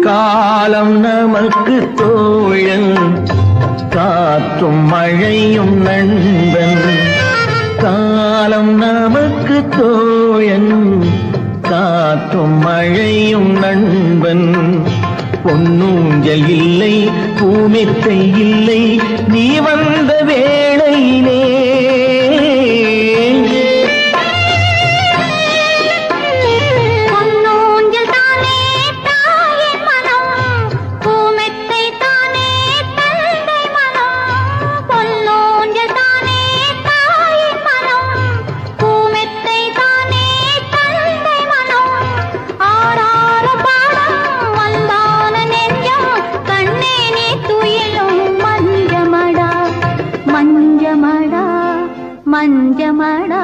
காலம் நமக்கு தோழன், காற்றும் மழையும் நண்பன். காலம் நமக்கு தோழன், காற்றும் மழையும் நண்பன். பொன்னூஞ்சல் இல்லை, பூமெத்தை இல்லை, நீ வந்த வேளையிலே. மஞ்சமடா